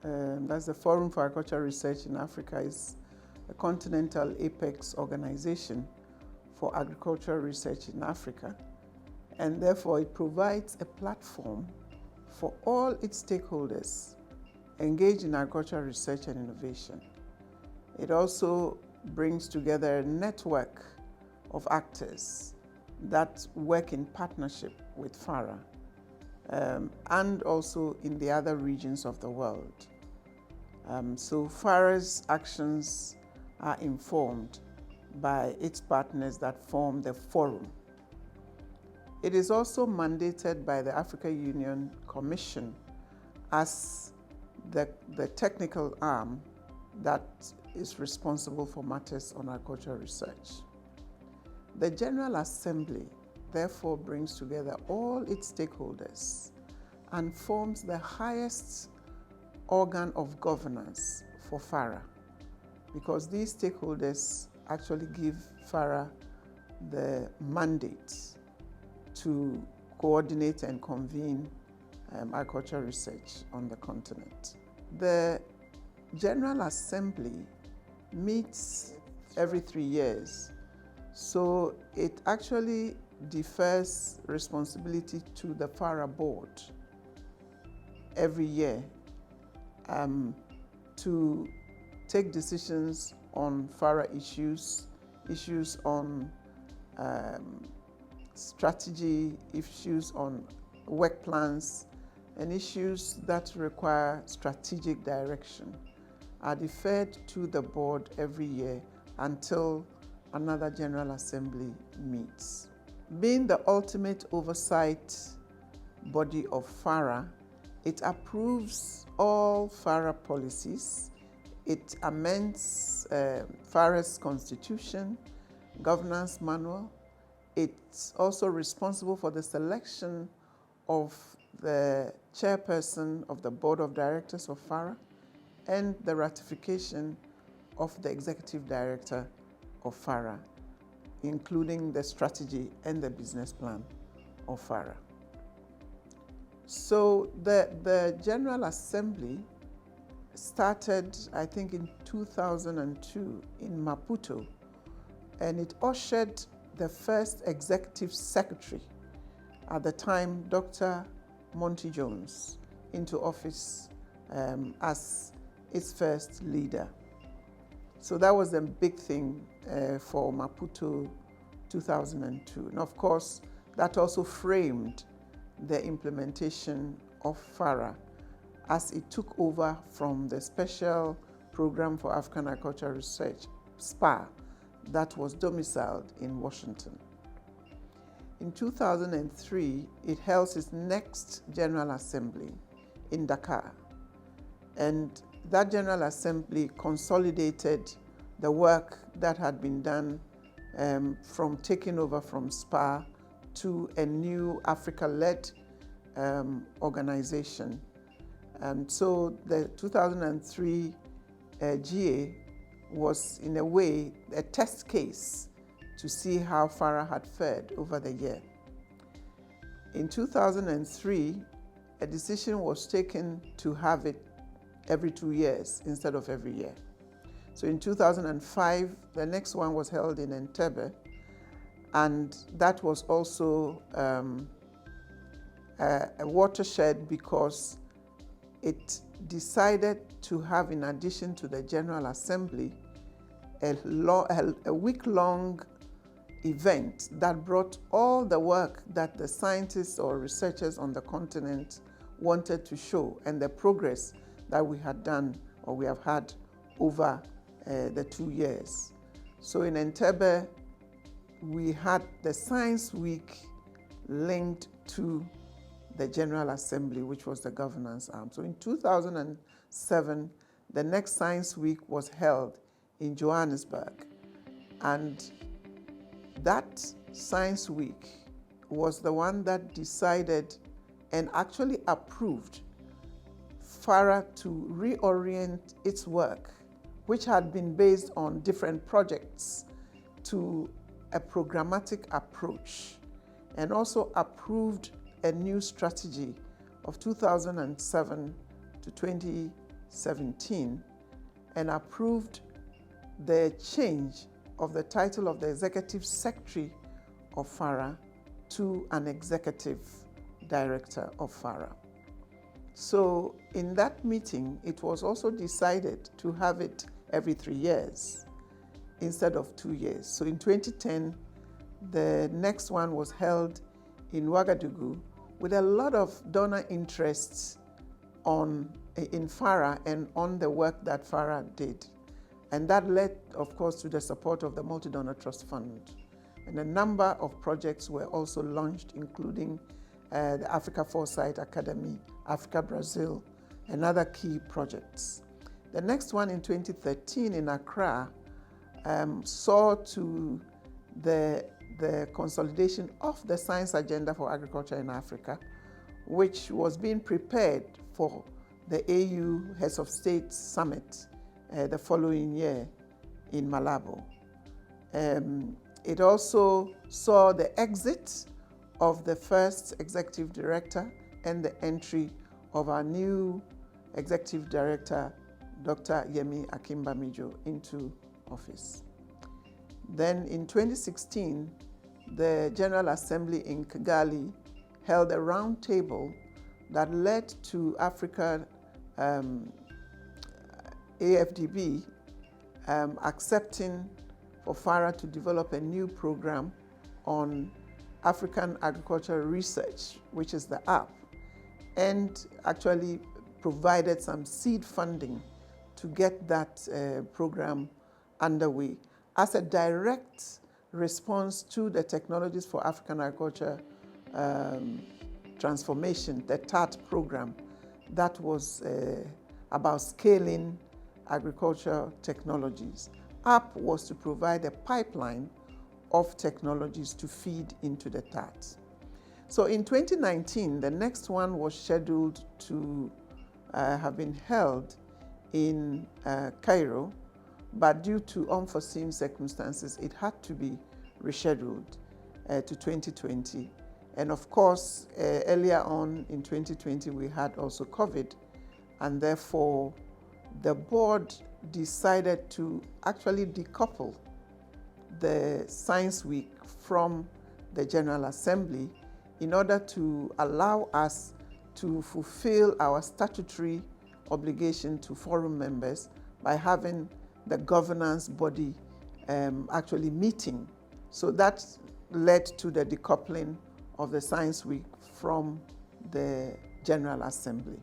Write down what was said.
That's the Forum for Agricultural Research in Africa, is a continental apex organization for agricultural research in Africa. And therefore, it provides a platform for all its stakeholders engaged in agricultural research and innovation. It also brings together a network of actors that work in partnership with FARA, and also in the other regions of the world. So FARA's actions are informed by its partners that form the forum. It is also mandated by the African Union Commission as the technical arm that is responsible for matters on agricultural research. The General Assembly therefore brings together all its stakeholders and forms the highest organ of governance for FARA, because these stakeholders actually give FARA the mandate to coordinate and convene agricultural research on the continent. The General Assembly meets every 3 years, so it actually defers responsibility to the FARA board every year to take decisions on FARA issues on strategy, issues on work plans, and issues that require strategic direction are deferred to the board every year until another General Assembly meets. Being the ultimate oversight body of FARA, it approves all FARA policies. It amends FARA's constitution, governance manual. It's also responsible for the selection of the chairperson of the board of directors of FARA and the ratification of the executive director of FARA, including the strategy and the business plan of FARA. So the General Assembly started, I think, in 2002 in Maputo, and it ushered the first executive secretary, at the time Dr. Monty Jones, into office as its first leader. So that was a big thing for Maputo 2002. And of course, that also framed the implementation of FARA as it took over from the Special Program for African Agricultural Research, SPA, that was domiciled in Washington. In 2003, it held its next General Assembly in Dakar. And that General Assembly consolidated the work that had been done from taking over from SPA to a new Africa-led organization. And so the 2003 GA was, in a way, a test case to see how FARA had fared over the year. In 2003, a decision was taken to have it every 2 years instead of every year. So in 2005, the next one was held in Entebbe, and that was also a watershed because it decided to have, in addition to the General Assembly, a week-long event that brought all the work that the scientists or researchers on the continent wanted to show and the progress that we had done or we have had over the 2 years. So in Entebbe, we had the Science Week linked to the General Assembly, which was the governance arm. So in 2007, the next Science Week was held in Johannesburg. And that Science Week was the one that decided and actually approved FARA to reorient its work, which had been based on different projects, to a programmatic approach, and also approved a new strategy of 2007 to 2017 and approved the change of the title of the Executive Secretary of FARA to an Executive Director of FARA. So in that meeting, it was also decided to have it every 3 years instead of 2 years. So in 2010, the next one was held in Ouagadougou with a lot of donor interests in FARA and on the work that FARA did. And that led, of course, to the support of the Multi-Donor Trust Fund. And a number of projects were also launched, including the Africa Foresight Academy, Africa Brazil, and other key projects. The next one in 2013 in Accra saw to the consolidation of the science agenda for agriculture in Africa, which was being prepared for the AU Heads of State Summit the following year in Malabo. It also saw the exit of the first executive director and the entry of our new executive director, Dr. Yemi Akimbamijo, into office. Then in 2016, the General Assembly in Kigali held a roundtable that led to Africa AFDB accepting for FARA to develop a new program on African agricultural research, which is the app, and actually provided some seed funding to get that program underway as a direct response to the Technologies for African Agriculture Transformation, the TAT program, that was about scaling agricultural technologies. APP was to provide a pipeline of technologies to feed into the TAT. So in 2019, the next one was scheduled to have been held in Cairo, but due to unforeseen circumstances, it had to be rescheduled to 2020. And of course, earlier on in 2020, we had also COVID, and therefore the board decided to actually decouple the Science Week from the General Assembly in order to allow us to fulfill our statutory obligation to forum members by having the governance body actually meeting. So that led to the decoupling of the Science Week from the General Assembly.